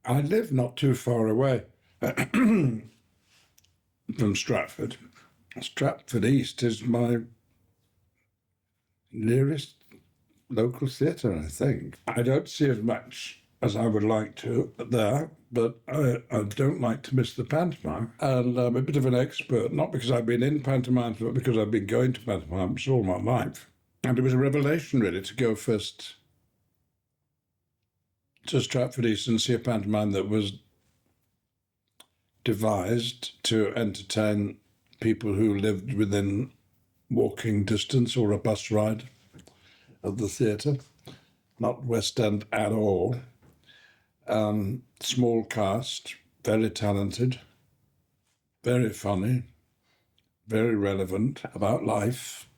I live not too far away from Stratford. Stratford East is my nearest local theatre, I think. I don't see as much as I would like to there, but I don't like to miss the pantomime. And I'm a bit of an expert, not because I've been in pantomimes, but because I've been going to pantomimes all my life. And it was a revelation, really, to go first to Stratford East and see a pantomime that was devised to entertain people who lived within walking distance or a bus ride of the theatre. Not West End at all. Small cast, very talented, very funny, very relevant about life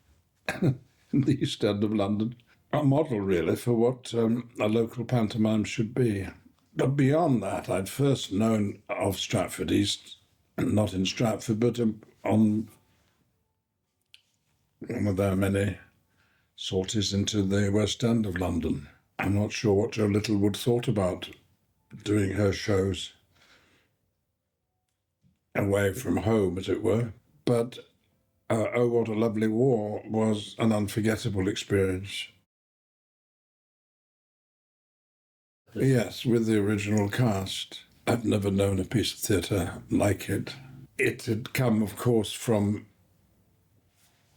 in the East End of London. A model, really, for what a local pantomime should be. But beyond that, I'd first known of Stratford East, not in Stratford, but on one of their many sorties into the West End of London. I'm not sure what Jo Littlewood thought about doing her shows away from home, as it were. But Oh, What a Lovely War was an unforgettable experience. Yes, with the original cast. I've never known a piece of theatre like it. It had come, of course, from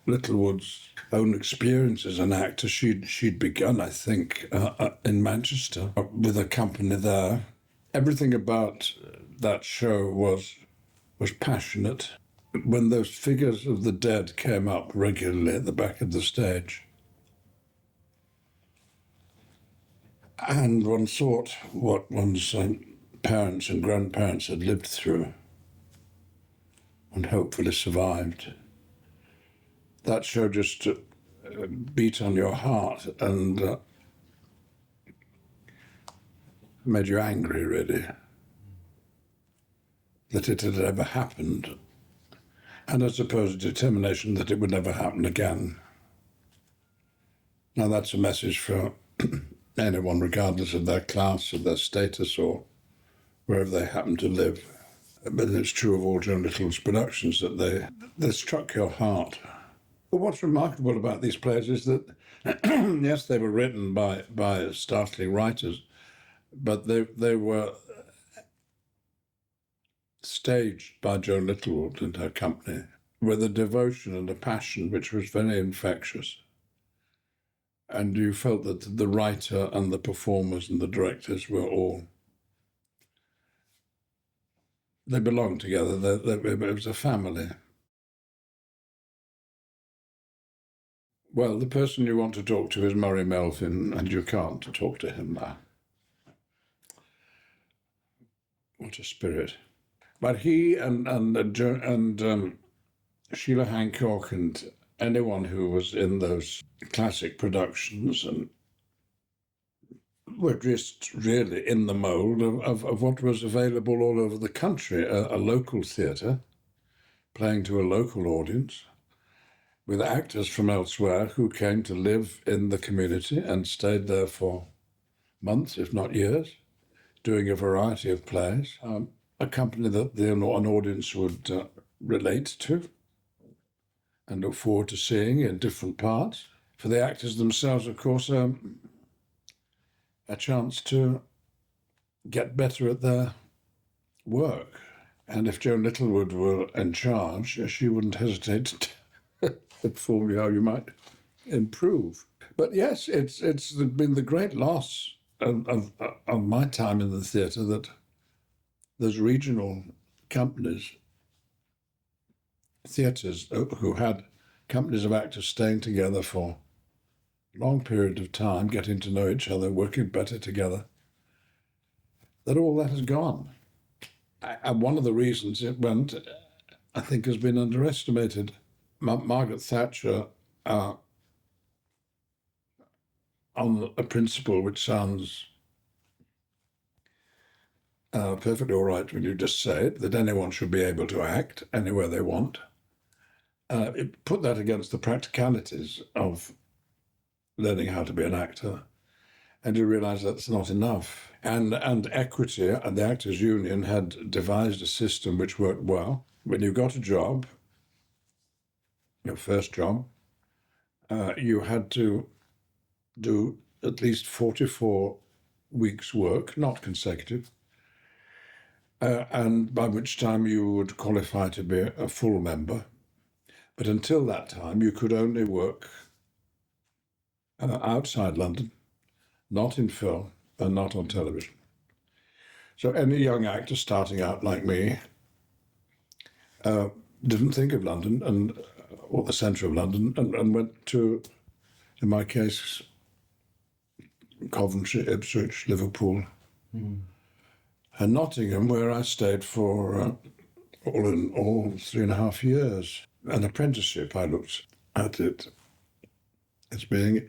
Littlewood's own experience as an actor. She'd begun, I think, in Manchester with a company there. Everything about that show was passionate. When those figures of the dead came up regularly at the back of the stage, and one thought what one's parents and grandparents had lived through and hopefully survived, that show just beat on your heart and made you angry, really, that it had ever happened. And I suppose a determination that it would never happen again. Now that's a message for anyone, regardless of their class, of their status, or wherever they happen to live. But it's true of all Jo Littlewood's productions that they struck your heart. But what's remarkable about these plays is that, yes, they were written by startling writers, but they were staged by Jo Littlewood and her company with a devotion and a passion which was very infectious. And you felt that the writer and the performers and the directors were all, they belonged together. It was a family. Well, the person you want to talk to is Murray Melvin, and you can't talk to him now. What a spirit. But he and Sheila Hancock and anyone who was in those classic productions and were just really in the mould of what was available all over the country, a local theatre playing to a local audience with actors from elsewhere who came to live in the community and stayed there for months, if not years, doing a variety of plays. A company that an audience would relate to and look forward to seeing in different parts. For the actors themselves, of course, a chance to get better at their work. And if Jo Littlewood were in charge, she wouldn't hesitate to inform you how you might improve. But yes, it's been the great loss of my time in the theatre that those regional companies, theatres who had companies of actors staying together for a long period of time, getting to know each other, working better together, that all that has gone. And one of the reasons it went, I think, has been underestimated. Margaret Thatcher, on a principle which sounds perfectly all right when you just say it, that anyone should be able to act anywhere they want. It put that against the practicalities of learning how to be an actor. And you realise that's not enough. And Equity and the Actors Union had devised a system which worked well. When you got a job, your first job, you had to do at least 44 weeks' work, not consecutive, and by which time you would qualify to be a full member. But until that time, you could only work outside London, not in film and not on television. So any young actor starting out like me didn't think of London or the centre of London and went to, in my case, Coventry, Ipswich, Liverpool, and Nottingham, where I stayed for all in all 3.5 years. An apprenticeship, I looked at it as being,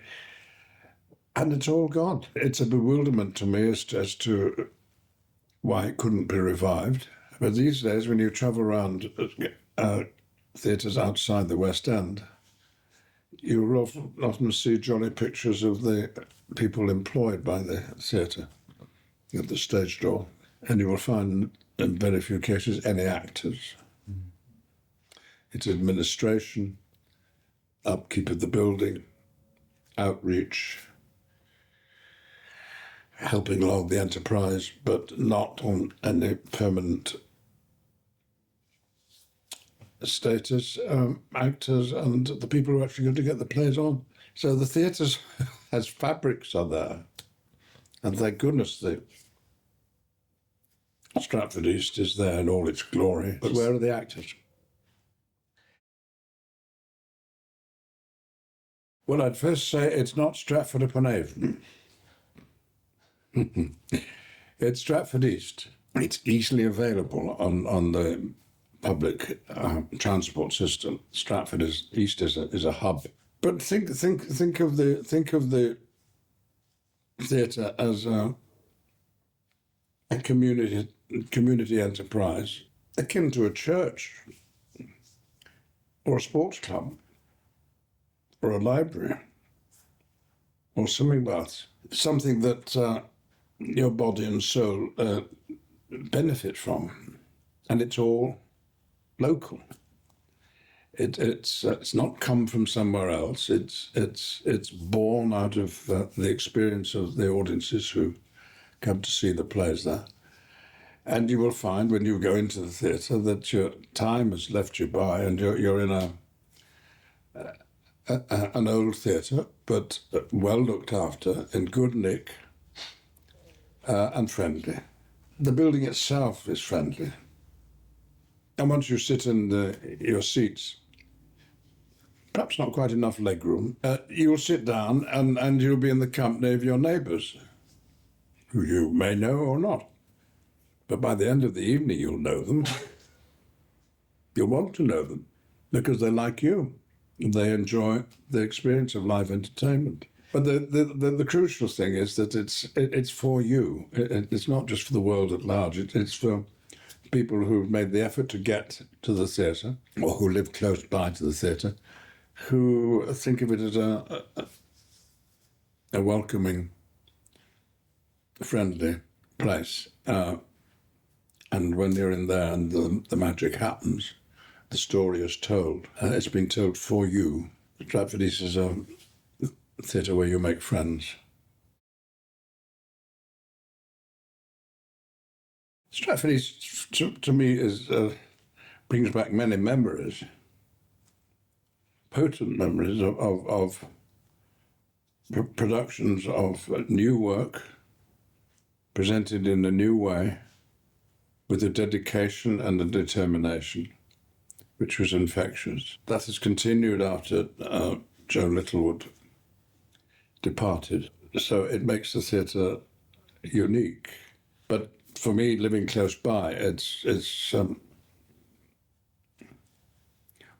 and it's all gone. It's a bewilderment to me as to why it couldn't be revived. But these days, when you travel around theatres outside the West End, you will often see jolly pictures of the people employed by the theatre at the stage door. And you will find, in very few cases, any actors. It's administration, upkeep of the building, outreach, helping along the enterprise, but not on any permanent status. Actors and the people who are actually going to get the plays on. So the theatres has fabrics on there. And thank goodness the Stratford East is there in all its glory. But where are the actors? Well, I'd first say it's not Stratford upon Avon. It's Stratford East. It's easily available on the public transport system. Stratford East is a hub. But think of the theatre as a community enterprise akin to a church or a sports club or a library or swimming baths, something that your body and soul benefit from, and it's all local. It's not come from somewhere else. It's born out of the experience of the audiences who come to see the plays there. And you will find when you go into the theatre that your time has left you by, and you're in an old theatre, but well looked after, in good nick, and friendly. The building itself is friendly. And once you sit in your seats, perhaps not quite enough legroom, you'll sit down and you'll be in the company of your neighbours, who you may know or not. But by the end of the evening, you'll know them. You'll want to know them because they're like you. They enjoy the experience of live entertainment. But the crucial thing is that it's for you. It's not just for the world at large. It's for people who've made the effort to get to the theatre or who live close by to the theatre, who think of it as a welcoming, friendly place. And when you're in there and the magic happens, the story is told. It's been told for you. Stratford East is a theatre where you make friends. Stratford East, to me, brings back many memories, potent memories of productions of new work presented in a new way, with a dedication and a determination, which was infectious. That has continued after Joe Littlewood departed. So it makes the theatre unique. But for me, living close by,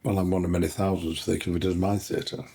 well, I'm one of many thousands think of it as my theatre.